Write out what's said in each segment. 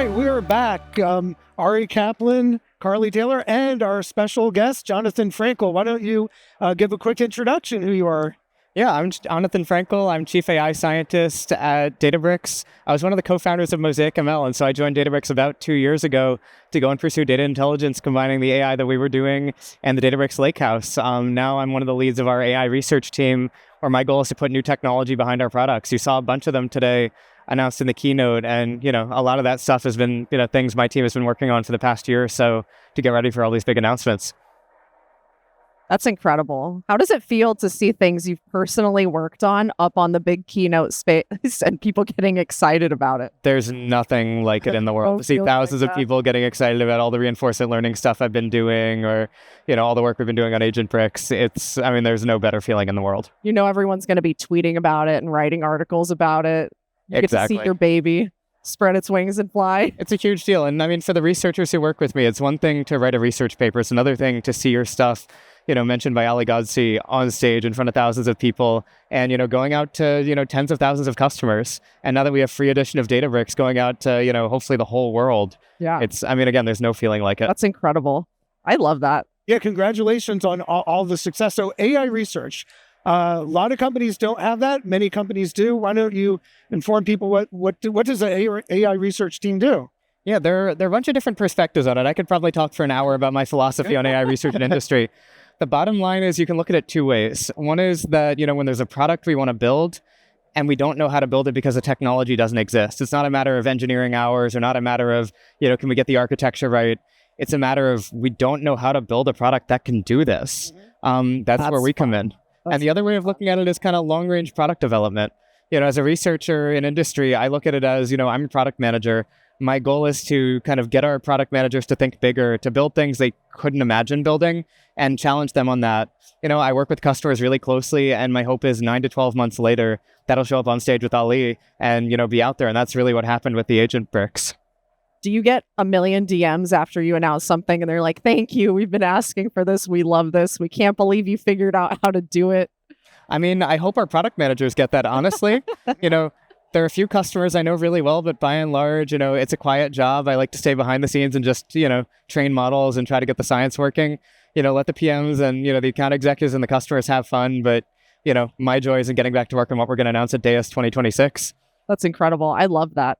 right, we are back. Ari Kaplan, Carly Taylor, and our special guest, Jonathan Frankle. Why don't you give a quick introduction who you are? Yeah, I'm Jonathan Frankle. I'm Chief AI Scientist at Databricks. I was one of the co-founders of MosaicML, and so I joined Databricks about 2 years ago to go and pursue data intelligence, combining the AI that we were doing and the Databricks Lakehouse. Now I'm one of the leads of our AI research team, where my goal is to put new technology behind our products. You saw a bunch of them today announced in the keynote, and a lot of that stuff has been things my team has been working on for the past year or so to get ready for all these big announcements. That's incredible. How does it feel to see things you've personally worked on up on the big keynote space and people getting excited about it? There's nothing like it in the world. To see thousands of people getting excited about all the reinforcement learning stuff I've been doing, or all the work we've been doing on Agentbricks. There's no better feeling in the world. Everyone's going to be tweeting about it and writing articles about it. You Exactly. Get to see your baby spread its wings and fly. It's a huge deal. And for the researchers who work with me, it's one thing to write a research paper. It's another thing to see your stuff mentioned by Ali Ghodsi on stage in front of thousands of people, and going out to tens of thousands of customers. And now that we have free edition of Databricks going out to hopefully the whole world, again, there's no feeling like it. That's incredible. I love that. Yeah, congratulations on all the success. So AI research, a lot of companies don't have that. Many companies do. Why don't you inform people what does an AI research team do? Yeah, there are a bunch of different perspectives on it. I could probably talk for an hour about my philosophy on AI research and industry. The bottom line is you can look at it two ways. One is that, when there's a product we want to build and we don't know how to build it because the technology doesn't exist. It's not a matter of engineering hours, or not a matter of, can we get the architecture right? It's a matter of we don't know how to build a product that can do this. That's where we come in. And the other way of looking at it is kind of long-range product development. As a researcher in industry, I look at it as, I'm a product manager. My goal is to kind of get our product managers to think bigger, to build things they couldn't imagine building, and challenge them on that. I work with customers really closely, and my hope is 9 to 12 months later, that'll show up on stage with Ali and, be out there. And that's really what happened with the Agentbricks. Do you get a million DMs after you announce something and they're like, thank you, we've been asking for this, we love this, we can't believe you figured out how to do it? I hope our product managers get that, honestly. There are a few customers I know really well, but by and large, it's a quiet job. I like to stay behind the scenes and just, train models and try to get the science working. Let the PMs and, the account executives and the customers have fun. But, my joy is in getting back to work on what we're going to announce at DAIS 2026. That's incredible. I love that.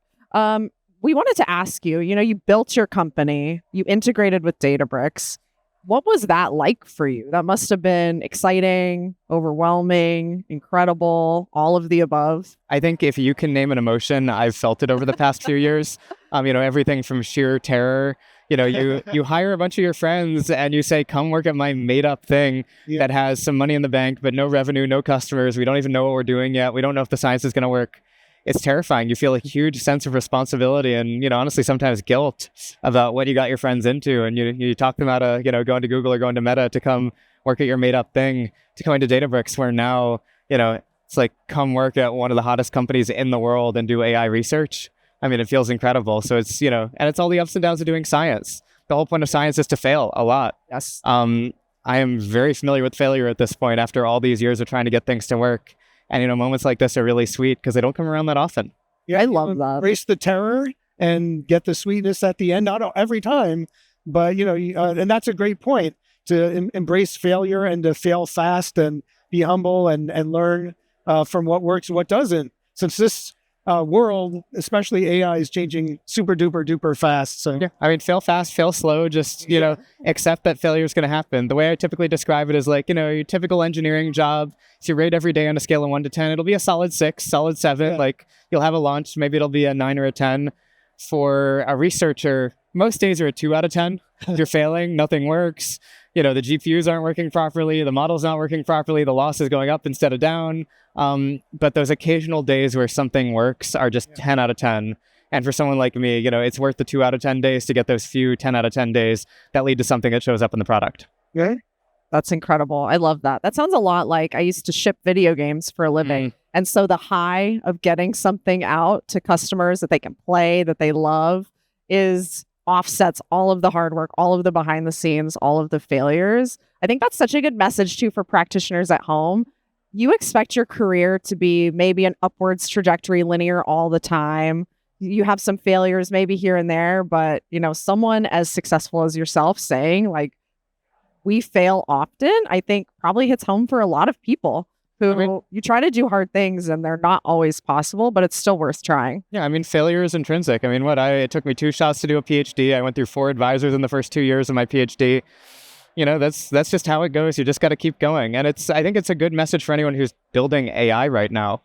We wanted to ask you, you built your company, you integrated with Databricks. What was that like for you? That must have been exciting, overwhelming, incredible, all of the above. I think if you can name an emotion, I've felt it over the past few years. Everything from sheer terror. You hire a bunch of your friends and you say, come work at my made up thing that has some money in the bank, but no revenue, no customers. We don't even know what we're doing yet. We don't know if the science is going to work. It's terrifying. You feel a huge sense of responsibility and, honestly, sometimes guilt about what you got your friends into. And you talk them out of, going to Google or going to Meta to come work at your made up thing, to going to Databricks, where now, it's like, come work at one of the hottest companies in the world and do AI research. It feels incredible. So it's, and it's all the ups and downs of doing science. The whole point of science is to fail a lot. Yes. I am very familiar with failure at this point after all these years of trying to get things to work. And, moments like this are really sweet because they don't come around that often. Yeah, I love that. Embrace the terror and get the sweetness at the end. Not every time, but, and that's a great point, to embrace failure and to fail fast and be humble and learn from what works and what doesn't. Since this world, especially AI, is changing super duper duper fast. So yeah, fail fast, fail slow, just, accept that failure is going to happen. The way I typically describe it is like, your typical engineering job. If you rate every day on a scale of 1 to 10, it'll be a solid 6, solid 7. Yeah. Like you'll have a launch, maybe it'll be a 9 or a 10. For a researcher, most days are a 2 out of 10. You're failing, nothing works. The GPUs aren't working properly, the model's not working properly, the loss is going up instead of down. But those occasional days where something works are just 10 out of 10. And for someone like me, it's worth the 2 out of 10 days to get those few 10 out of 10 days that lead to something that shows up in the product. Yeah. That's incredible. I love that. That sounds a lot like I used to ship video games for a living. And so the high of getting something out to customers that they can play, that they love, offsets all of the hard work, all of the behind the scenes, all of the failures. I think that's such a good message too for practitioners at home. You expect your career to be maybe an upwards trajectory, linear all the time. you have some failures maybe here and there, but someone as successful as yourself saying like, we fail often, I think probably hits home for a lot of people who you try to do hard things and they're not always possible, but it's still worth trying. Yeah, I mean, failure is intrinsic. I mean, it took me 2 shots to do a PhD. I went through 4 advisors in the first 2 years of my PhD. That's just how it goes. You just got to keep going. And I think it's a good message for anyone who's building AI right now.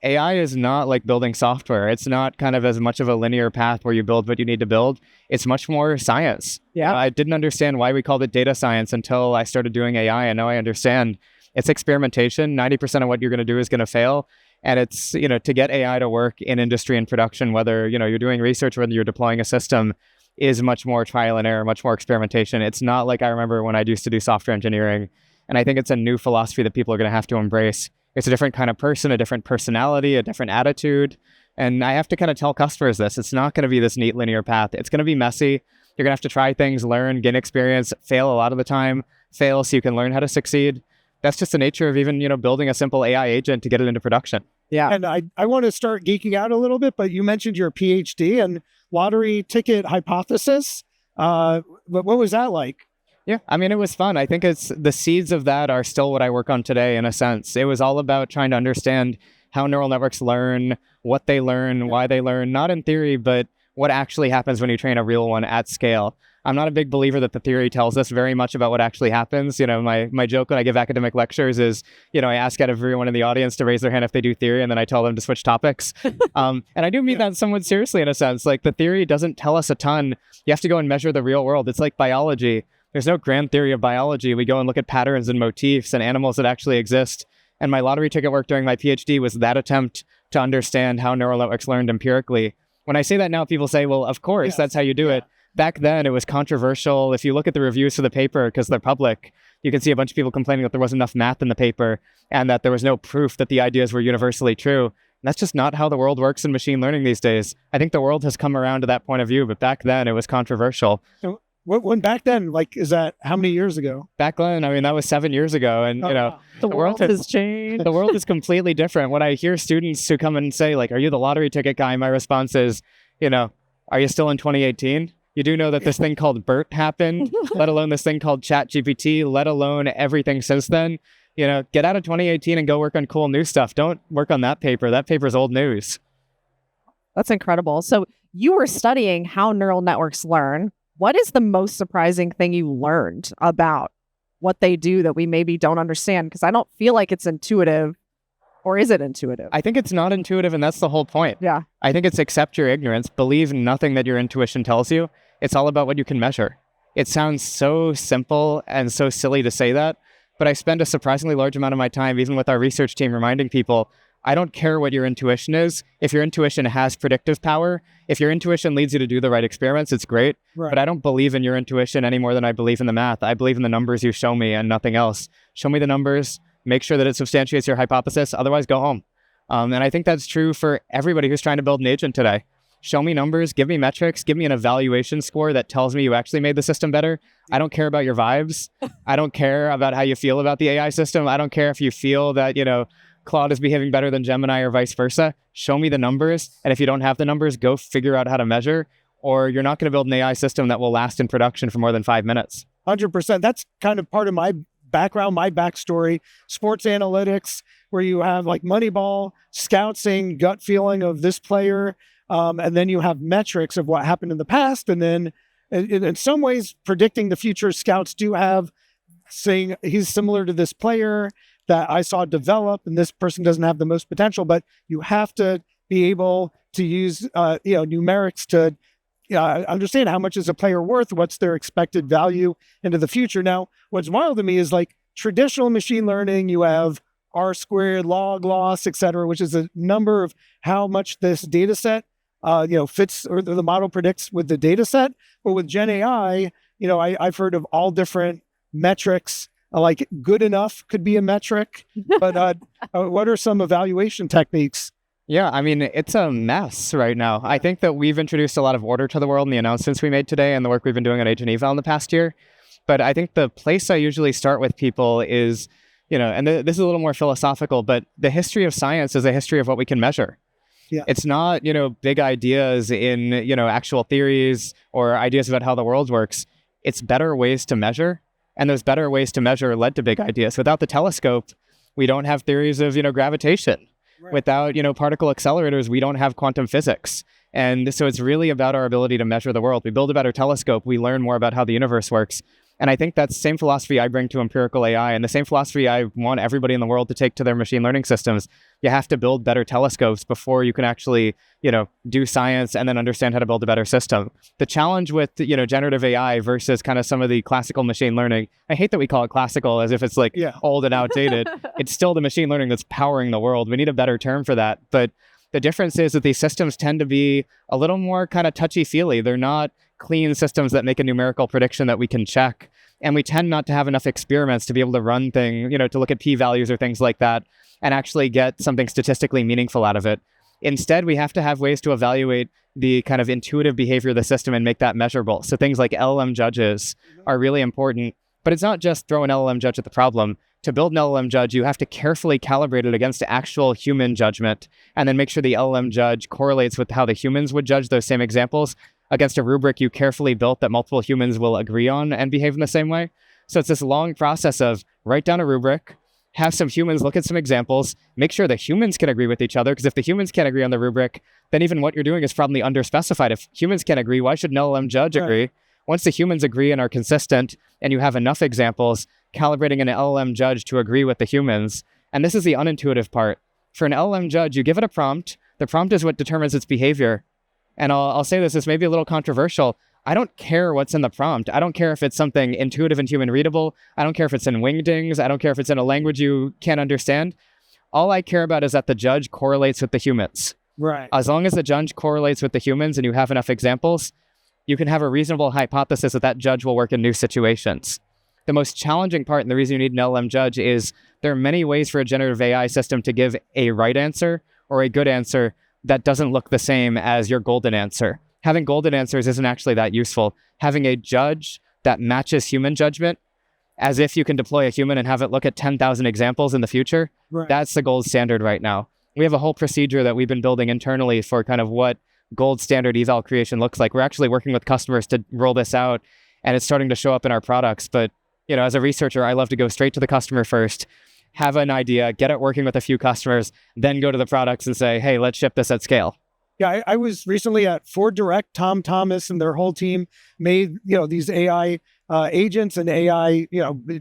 AI is not like building software. It's not kind of as much of a linear path where you build what you need to build. It's much more science. Yeah. I didn't understand why we called it data science until I started doing AI, and now I understand. It's experimentation. 90% of what you're going to do is going to fail. And it's, to get AI to work in industry and production, whether, you're doing research, whether you're deploying a system, is much more trial and error, much more experimentation. It's not like I remember when I used to do software engineering. And I think it's a new philosophy that people are going to have to embrace. It's a different kind of person, a different personality, a different attitude. And I have to kind of tell customers this. It's not going to be this neat linear path. It's going to be messy. You're going to have to try things, learn, gain experience, fail a lot of the time, fail so you can learn how to succeed. That's just the nature of even, building a simple AI agent to get it into production. Yeah. And I want to start geeking out a little bit, but you mentioned your PhD and lottery ticket hypothesis. What was that like? Yeah, I mean, it was fun. I think it's the seeds of that are still what I work on today in a sense. It was all about trying to understand how neural networks learn, what they learn, why they learn, not in theory, but what actually happens when you train a real one at scale. I'm not a big believer that the theory tells us very much about what actually happens. My joke when I give academic lectures is, I ask out of everyone in the audience to raise their hand if they do theory, and then I tell them to switch topics. And I do mean that somewhat seriously in a sense. Like, the theory doesn't tell us a ton. You have to go and measure the real world. It's like biology. There's no grand theory of biology. We go and look at patterns and motifs and animals that actually exist. And my lottery ticket work during my PhD was that attempt to understand how neural networks learned empirically. When I say that now, people say, well, of course, that's how you do it. Back then, it was controversial. If you look at the reviews for the paper, because they're public, you can see a bunch of people complaining that there wasn't enough math in the paper and that there was no proof that the ideas were universally true. And that's just not how the world works in machine learning these days. I think the world has come around to that point of view, but back then, it was controversial. So when back then, is that how many years ago? Back then, I mean, that was 7 years ago. And, the world has changed. The world is completely different. When I hear students who come and say, like, are you the lottery ticket guy? My response is, are you still in 2018? You do know that this thing called BERT happened, let alone this thing called ChatGPT, let alone everything since then. Get out of 2018 and go work on cool new stuff. Don't work on that paper. That paper's old news. That's incredible. So you were studying how neural networks learn. What is the most surprising thing you learned about what they do that we maybe don't understand? Because I don't feel like it's intuitive. Or is it intuitive? I think it's not intuitive, and that's the whole point. Yeah. I think it's accept your ignorance, believe nothing that your intuition tells you. It's all about what you can measure. It sounds so simple and so silly to say that, but I spend a surprisingly large amount of my time, even with our research team, reminding people, I don't care what your intuition is. If your intuition has predictive power, if your intuition leads you to do the right experiments, it's great. Right. But I don't believe in your intuition any more than I believe in the math. I believe in the numbers you show me and nothing else. Show me the numbers. Make sure that it substantiates your hypothesis. Otherwise, go home. And I think that's true for everybody who's trying to build an agent today. Show me numbers, give me metrics, give me an evaluation score that tells me you actually made the system better. I don't care about your vibes. I don't care about how you feel about the AI system. I don't care if you feel that, Claude is behaving better than Gemini or vice versa. Show me the numbers. And if you don't have the numbers, go figure out how to measure, or you're not going to build an AI system that will last in production for more than 5 minutes. 100%. That's kind of part of my background, my backstory, sports analytics, where you have like Moneyball, scout saying gut feeling of this player. And then you have metrics of what happened in the past. And then in some ways, predicting the future, scouts do have saying he's similar to this player that I saw develop, and this person doesn't have the most potential. But you have to be able to use numerics to understand how much is a player worth, what's their expected value into the future. Now, what's wild to me is like traditional machine learning, you have R squared, log loss, et cetera, which is a number of how much this data set fits, or the model predicts with the data set. But with Gen AI, I've heard of all different metrics, like good enough could be a metric, but what are some evaluation techniques? Yeah, I mean, it's a mess right now. I think that we've introduced a lot of order to the world in the announcements we made today and the work we've been doing on Agent Eval in the past year. But I think the place I usually start with people is, and this is a little more philosophical, but the history of science is a history of what we can measure. Yeah. It's not, big ideas in, actual theories or ideas about how the world works. It's better ways to measure. And those better ways to measure led to big ideas. Without the telescope, we don't have theories of, gravitation. Right. Without, particle accelerators, we don't have quantum physics. And so it's really about our ability to measure the world. We build a better telescope, we learn more about how the universe works. And I think that's the same philosophy I bring to empirical AI, and the same philosophy I want everybody in the world to take to their machine learning systems. You have to build better telescopes before you can actually, do science and then understand how to build a better system. The challenge with, generative AI versus kind of some of the classical machine learning, I hate that we call it classical as if it's like old and outdated. It's still the machine learning that's powering the world. We need a better term for that. But the difference is that these systems tend to be a little more kind of touchy-feely. They're not clean systems that make a numerical prediction that we can check. And we tend not to have enough experiments to be able to run things, to look at p-values or things like that and actually get something statistically meaningful out of it. Instead, we have to have ways to evaluate the kind of intuitive behavior of the system and make that measurable. So things like LLM judges are really important. But it's not just throw an LLM judge at the problem. To build an LLM judge, you have to carefully calibrate it against actual human judgment and then make sure the LLM judge correlates with how the humans would judge those same examples against a rubric you carefully built that multiple humans will agree on and behave in the same way. So it's this long process of write down a rubric, have some humans look at some examples, make sure the humans can agree with each other, because if the humans can't agree on the rubric, then even what you're doing is probably underspecified. If humans can't agree, why should an LLM judge agree? Once the humans agree and are consistent, and you have enough examples, calibrating an LLM judge to agree with the humans. And this is the unintuitive part. For an LLM judge, you give it a prompt. The prompt is what determines its behavior. And I'll say this may be a little controversial. I don't care what's in the prompt. I don't care if it's something intuitive and human readable. I don't care if it's in wingdings. I don't care if it's in a language you can't understand. All I care about is that the judge correlates with the humans. Right. As long as the judge correlates with the humans and you have enough examples, you can have a reasonable hypothesis that that judge will work in new situations. The most challenging part, and the reason you need an LLM judge, is there are many ways for a generative AI system to give a right answer or a good answer that doesn't look the same as your golden answer. Having golden answers isn't actually that useful. Having a judge that matches human judgment, as if you can deploy a human and have it look at 10,000 examples in the future, that's the gold standard right now. We have a whole procedure that we've been building internally for kind of what gold standard eval creation looks like. We're actually working with customers to roll this out, and it's starting to show up in our products. But as a researcher, I love to go straight to the customer first, have an idea, get it working with a few customers, then go to the products and say, hey, let's ship this at scale. Yeah, I was recently at Ford Direct. Tom Thomas and their whole team made, these AI agents and AI,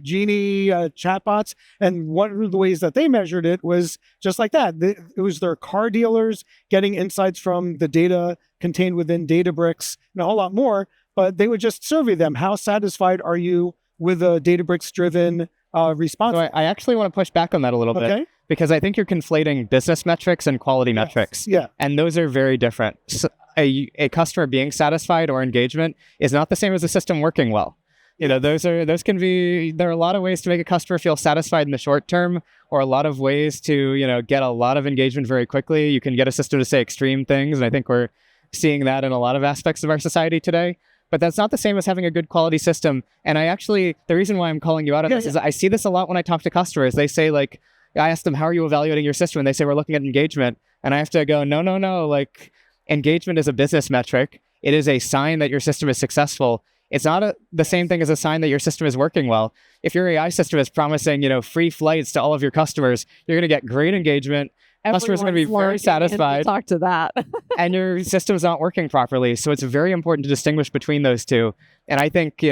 Genie chatbots. And one of the ways that they measured it was just like that. It was their car dealers getting insights from the data contained within Databricks and a whole lot more. But they would just survey them. How satisfied are you with a Databricks-driven response? So I actually want to push back on that a little bit, because I think you're conflating business metrics and quality metrics. Yeah. And those are very different. So a customer being satisfied or engagement is not the same as a system working well. There are a lot of ways to make a customer feel satisfied in the short term, or a lot of ways to, get a lot of engagement very quickly. You can get a system to say extreme things. And I think we're seeing that in a lot of aspects of our society today. But that's not the same as having a good quality system. And the reason why I'm calling you out on this is I see this a lot when I talk to customers. They say, like, I ask them, how are you evaluating your system? And they say, we're looking at engagement. And I have to go, no. Like, engagement is a business metric. It is a sign that your system is successful. It's not the same thing as a sign that your system is working well. If your AI system is promising, free flights to all of your customers, you're going to get great engagement. Customers are going to be very satisfied. Talk to that. And your system's not working properly. So it's very important to distinguish between those two. And I think,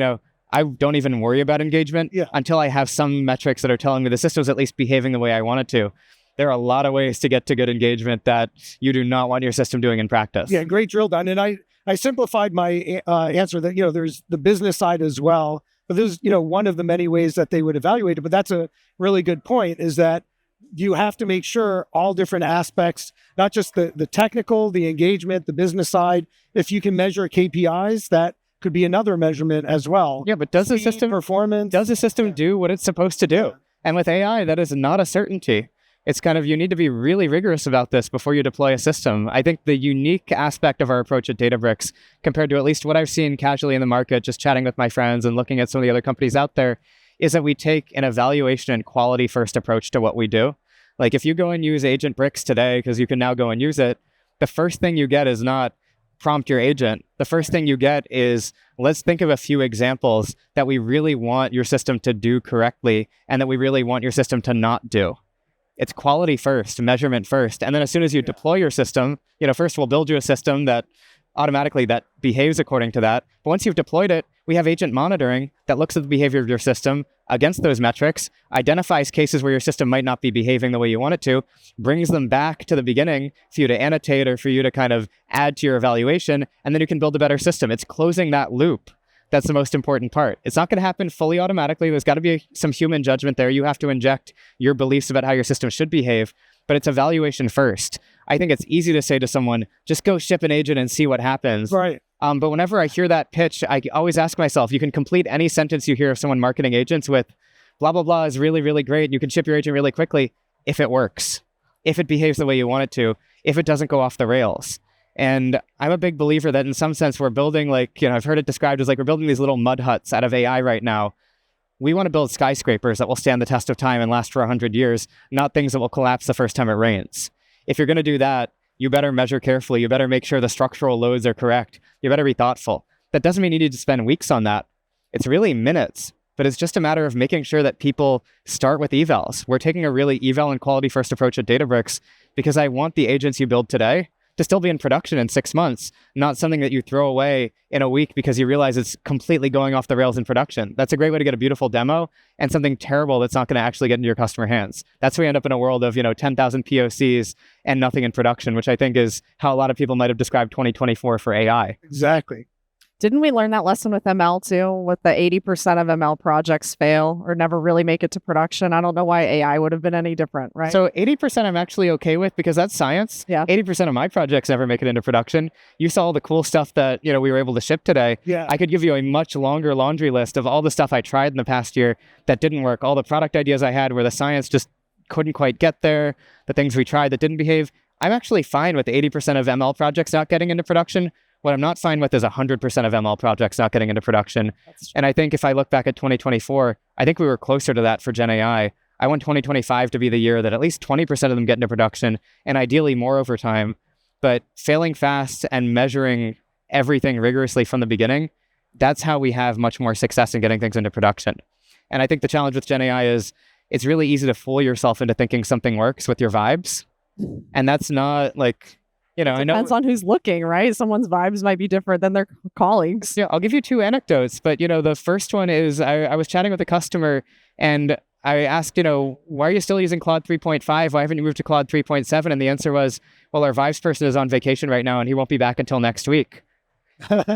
I don't even worry about engagement until I have some metrics that are telling me the system's at least behaving the way I want it to. There are a lot of ways to get to good engagement that you do not want your system doing in practice. Yeah, great drill down. And I simplified my answer that, there's the business side as well. But there's, one of the many ways that they would evaluate it. But that's a really good point, is that you have to make sure all different aspects, not just the technical, the engagement, the business side. If you can measure KPIs, that could be another measurement as well. Yeah, but does the system do what it's supposed to do? Yeah. And with AI, that is not a certainty. It's kind of, you need to be really rigorous about this before you deploy a system. I think the unique aspect of our approach at Databricks, compared to at least what I've seen casually in the market, just chatting with my friends and looking at some of the other companies out there, is that we take an evaluation and quality first approach to what we do. Like, if you go and use Agent Bricks today, because you can now go and use it, the first thing you get is not prompt your agent. The first thing you get is, let's think of a few examples that we really want your system to do correctly and that we really want your system to not do. It's quality first, measurement first. And then as soon as you deploy your system, first we'll build you a system that automatically that behaves according to that. But once you've deployed it, we have agent monitoring that looks at the behavior of your system against those metrics, identifies cases where your system might not be behaving the way you want it to, brings them back to the beginning for you to annotate or for you to kind of add to your evaluation, and then you can build a better system. It's closing that loop. That's the most important part. It's not going to happen fully automatically. There's got to be some human judgment there. You have to inject your beliefs about how your system should behave, but it's evaluation first. I think it's easy to say to someone, just go ship an agent and see what happens. Right. But whenever I hear that pitch, I always ask myself, you can complete any sentence you hear of someone marketing agents with, blah, blah, blah is really, really great. You can ship your agent really quickly if it works, if it behaves the way you want it to, if it doesn't go off the rails. And I'm a big believer that in some sense we're building I've heard it described as we're building these little mud huts out of AI right now. We want to build skyscrapers that will stand the test of time and last for 100 years, not things that will collapse the first time it rains. If you're going to do that, you better measure carefully. You better make sure the structural loads are correct. You better be thoughtful. That doesn't mean you need to spend weeks on that. It's really minutes, but it's just a matter of making sure that people start with evals. We're taking a really eval and quality first approach at Databricks because I want the agents you build today to still be in production in 6 months, not something that you throw away in a week because you realize it's completely going off the rails in production. That's a great way to get a beautiful demo and something terrible that's not going to actually get into your customer hands. That's where we end up in a world of 10,000 POCs and nothing in production, which I think is how a lot of people might have described 2024 for AI. Exactly. Didn't we learn that lesson with ML too? With the 80% of ML projects fail or never really make it to production. I don't know why AI would have been any different, right? So 80% I'm actually okay with because that's science. Yeah. 80% of my projects never make it into production. You saw all the cool stuff that we were able to ship today. Yeah. I could give you a much longer laundry list of all the stuff I tried in the past year that didn't work. All the product ideas I had where the science just couldn't quite get there. The things we tried that didn't behave. I'm actually fine with 80% of ML projects not getting into production. What I'm not fine with is 100% of ML projects not getting into production. And I think if I look back at 2024, I think we were closer to that for Gen AI. I want 2025 to be the year that at least 20% of them get into production, and ideally more over time. But failing fast and measuring everything rigorously from the beginning, that's how we have much more success in getting things into production. And I think the challenge with Gen AI is it's really easy to fool yourself into thinking something works with your vibes. And that's not I know. Depends on who's looking, right? Someone's vibes might be different than their colleagues. Yeah, I'll give you two anecdotes, but the first one is I was chatting with a customer and I asked, why are you still using Claude 3.5? Why haven't you moved to Claude 3.7? And the answer was, well, our vibes person is on vacation right now and he won't be back until next week.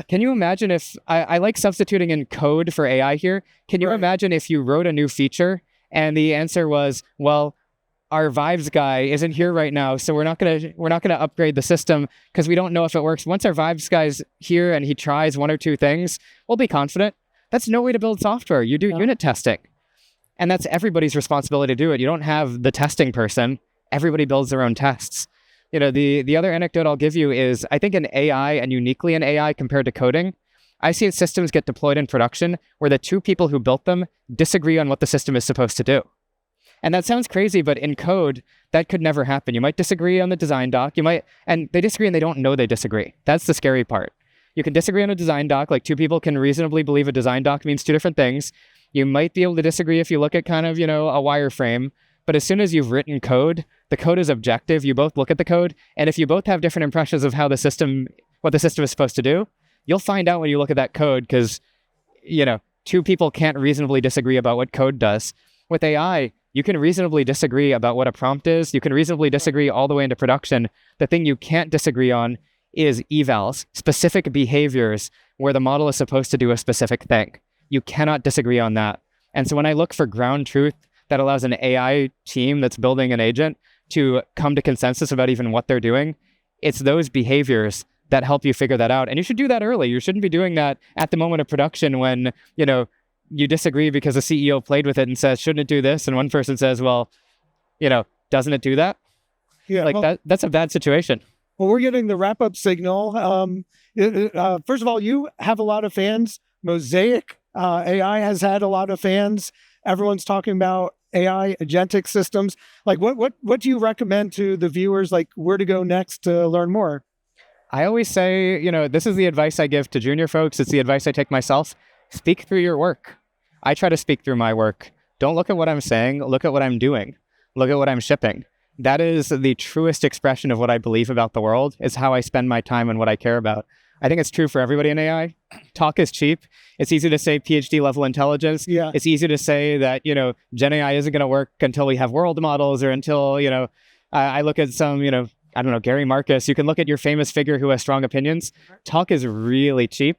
Can you imagine if I like substituting in code for AI here? Can you imagine if you wrote a new feature and the answer was, well, our vibes guy isn't here right now, so we're not gonna upgrade the system because we don't know if it works. Once our vibes guy's here and he tries one or two things, we'll be confident. That's no way to build software. You do unit testing, and that's everybody's responsibility to do it. You don't have the testing person. Everybody builds their own tests. The other anecdote I'll give you is I think in AI and uniquely in AI compared to coding, I see systems get deployed in production where the two people who built them disagree on what the system is supposed to do. And that sounds crazy, but in code, that could never happen. You might disagree on the design doc. And they disagree and they don't know they disagree. That's the scary part. You can disagree on a design doc, two people can reasonably believe a design doc means two different things. You might be able to disagree if you look at kind of, a wireframe. But as soon as you've written code, the code is objective. You both look at the code. And if you both have different impressions of what the system is supposed to do, you'll find out when you look at that code because, two people can't reasonably disagree about what code does. With AI, you can reasonably disagree about what a prompt is. You can reasonably disagree all the way into production. The thing you can't disagree on is evals, specific behaviors where the model is supposed to do a specific thing. You cannot disagree on that. And so when I look for ground truth that allows an AI team that's building an agent to come to consensus about even what they're doing, it's those behaviors that help you figure that out. And you should do that early. You shouldn't be doing that at the moment of production when, you disagree because the CEO played with it and says, shouldn't it do this? And one person says, well, doesn't it do that? Yeah, that's a bad situation. Well, we're getting the wrap-up signal. First of all, you have a lot of fans. Mosaic AI has had a lot of fans. Everyone's talking about AI agentic systems. What do you recommend to the viewers, where to go next to learn more? I always say, this is the advice I give to junior folks. It's the advice I take myself. Speak through your work. I try to speak through my work. Don't look at what I'm saying. Look at what I'm doing. Look at what I'm shipping. That is the truest expression of what I believe about the world, is how I spend my time and what I care about. I think it's true for everybody in AI. Talk is cheap. It's easy to say PhD level intelligence. Yeah. It's easy to say that, Gen AI isn't going to work until we have world models, or until, I look at some, I don't know, Gary Marcus. You can look at your famous figure who has strong opinions. Talk is really cheap.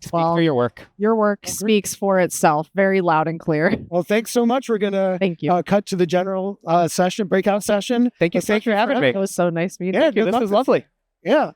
Speak through your work. Your work speaks for itself, very loud and clear. Well, thanks so much. We're going to cut to the general breakout session. Thank you so much for having me. It was so nice meeting Yeah, you. This was lovely. Yeah.